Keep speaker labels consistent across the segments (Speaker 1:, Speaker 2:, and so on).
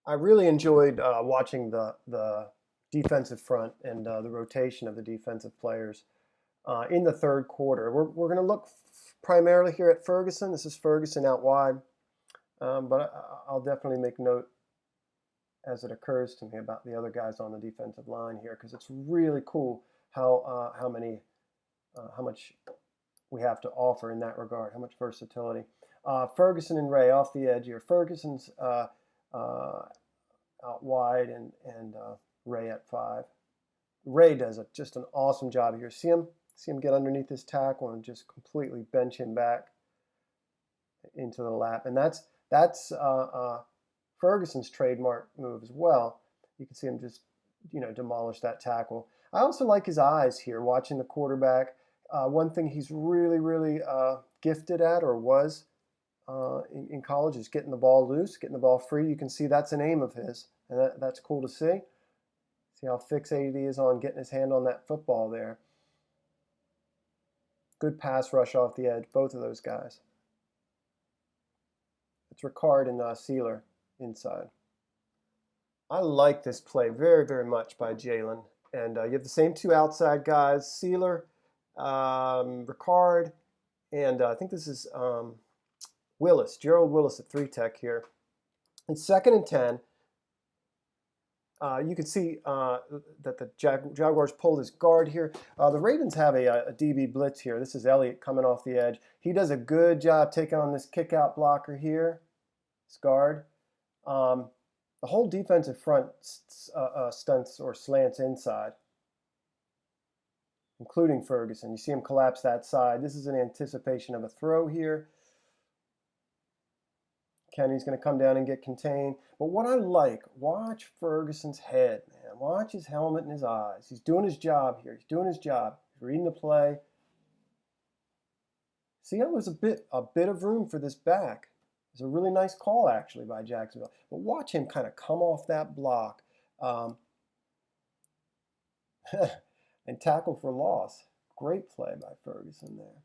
Speaker 1: I really enjoyed watching the defensive front and the rotation of the defensive players in the third quarter. We're going to look primarily here at Ferguson. This is Ferguson out wide, but I'll definitely make note as it occurs to me about the other guys on the defensive line here because it's really cool how much we have to offer in that regard, how much versatility. Ferguson and Ray off the edge here. Ferguson's uh, out wide and Ray at 5. Ray does just an awesome job here. See him get underneath his tackle and just completely bench him back into the lap, and that's Ferguson's trademark move as well. You can see him just demolish that tackle. I also like his eyes here, watching the quarterback. One thing he's really gifted at, or was in college, is getting the ball loose, getting the ball free. You can see that's an aim of his, and that's cool to see. See how fixated he is on getting his hand on that football there. Good pass rush off the edge, both of those guys. It's Ricard and Sealer inside. I like this play very much by Jalen. And you have the same two outside guys, Sealer, Ricard, and I think this is Willis, Gerald Willis at 3 tech here. It's 2nd and 10. You can see that the Jaguars pulled his guard here. The Ravens have a DB blitz here. This is Elliott coming off the edge. He does a good job taking on this kick-out blocker here, this guard. The whole defensive front stunts or slants inside, including Ferguson. You see him collapse that side. This is an anticipation of a throw here. Kenny's going to come down and get contained. But what I like, watch Ferguson's head, man. Watch his helmet and his eyes. He's doing his job here. He's doing his job. He's reading the play. See how there's a bit of room for this back. It's a really nice call, actually, by Jacksonville. But watch him kind of come off that block and tackle for loss. Great play by Ferguson there.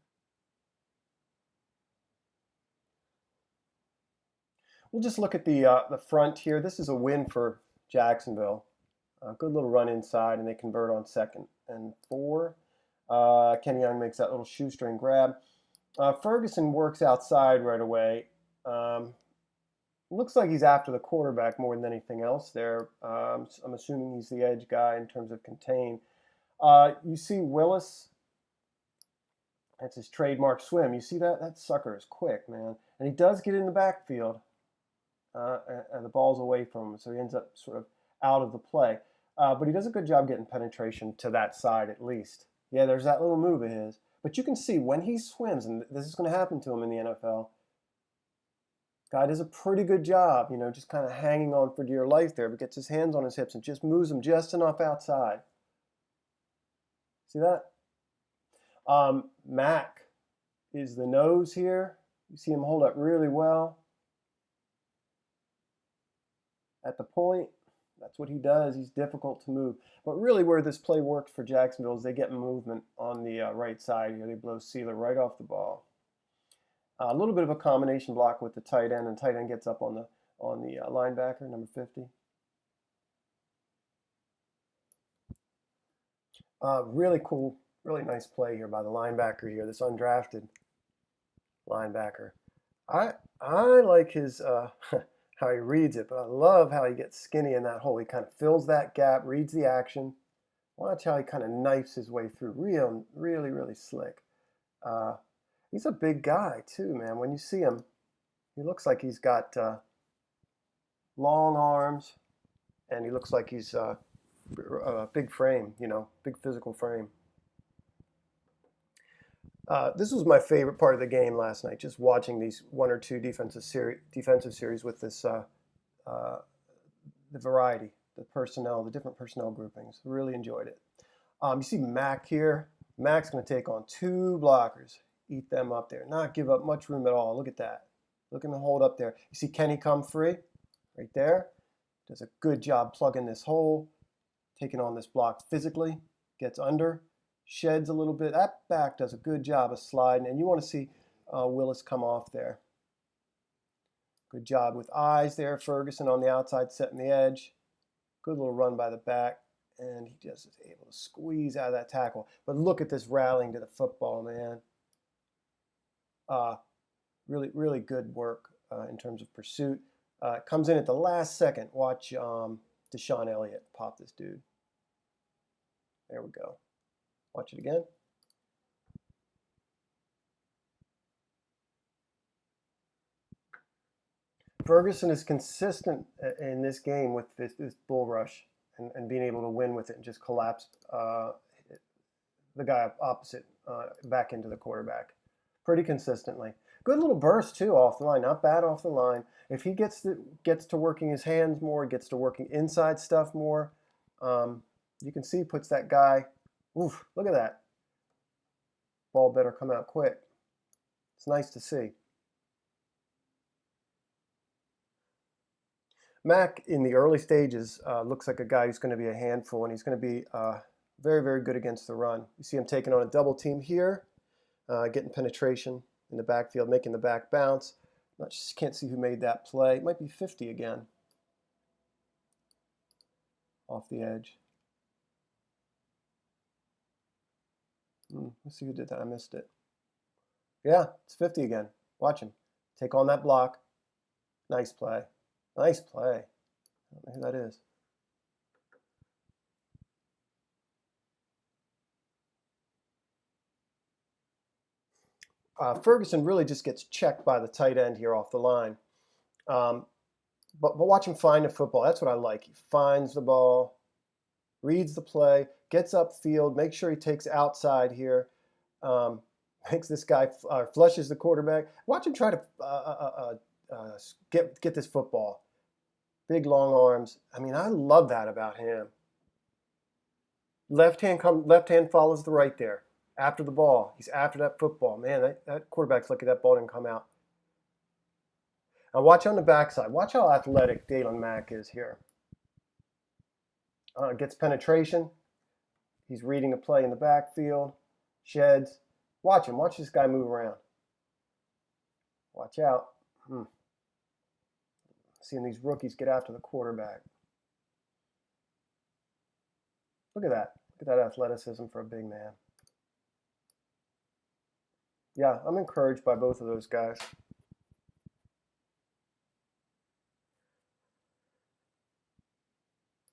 Speaker 1: We'll just look at the front here. This is a win for Jacksonville. Good little run inside, and they convert on 2nd and 4. Kenny Young makes that little shoestring grab. Ferguson works outside right away. Looks like he's after the quarterback more than anything else there. I'm assuming he's the edge guy in terms of contain. You see Willis. That's his trademark swim. You see that? That sucker is quick, man. And he does get in the backfield. And the ball's away from him, so he ends up sort of out of the play. But he does a good job getting penetration to that side at least. Yeah, there's that little move of his. But you can see when he swims, and this is going to happen to him in the NFL, guy does a pretty good job, just kind of hanging on for dear life there, but gets his hands on his hips and just moves him just enough outside. See that? Mack is the nose here. You see him hold up really well at the point. That's what he does. He's difficult to move. But really where this play works for Jacksonville is they get movement on the right side here. They blow Sealer right off the ball. A little bit of a combination block with the tight end, and tight end gets up on the linebacker, number 50. Really cool, really nice play here by the linebacker here, this undrafted linebacker. I like his how he reads it, but I love how he gets skinny in that hole. He kind of fills that gap, reads the action. Watch how he kind of knifes his way through. Really slick. He's a big guy too, man. When you see him, he looks like he's got long arms, and he looks like he's a big frame, big physical frame. This was my favorite part of the game last night, just watching these 1 or 2 defensive series with this the variety, the different personnel groupings. Really enjoyed it. You see Mack here. Mack's going to take on 2 blockers, eat them up there, not give up much room at all. Look at that. Look at him hold up there. You see Kenny come free right there. Does a good job plugging this hole, taking on this block physically, gets under, sheds a little bit. That back does a good job of sliding, and you want to see Willis come off there. Good job with eyes there. Ferguson on the outside setting the edge. Good little run by the back. And he just is able to squeeze out of that tackle. But look at this rallying to the football, man. Really, really good work in terms of pursuit. Comes in at the last second. Watch Deshaun Elliott pop this dude. There we go. Watch it again. Ferguson is consistent in this game with this bull rush and being able to win with it and just collapse the guy opposite back into the quarterback pretty consistently. Good little burst too off the line, not bad off the line. If he gets to working his hands more, gets to working inside stuff more, you can see puts that guy. Oof! Look at that. Ball better come out quick. It's nice to see. Mack in the early stages looks like a guy who's going to be a handful, and he's going to be very, very good against the run. You see him taking on a double team here, getting penetration in the backfield, making the back bounce. Can't see who made that play. It might be 50 again. Off the edge. Let's see who did that. I missed it. Yeah, it's 50 again. Watch him. Take on that block. Nice play. Nice play. I don't know who that is. Ferguson really just gets checked by the tight end here off the line. But watch him find the football. That's what I like. He finds the ball, reads the play, gets upfield, makes sure he takes outside here, makes this guy flushes the quarterback. Watch him try to get this football. Big long arms. I mean, I love that about him. Left hand follows the right there. After the ball. He's after that football. Man, that quarterback's lucky that ball didn't come out. Now watch on the backside. Watch how athletic Dalen Mack is here. Gets penetration. He's reading a play in the backfield. Sheds. Watch him. Watch this guy move around. Watch out. Seeing these rookies get after the quarterback. Look at that. Look at that athleticism for a big man. Yeah, I'm encouraged by both of those guys.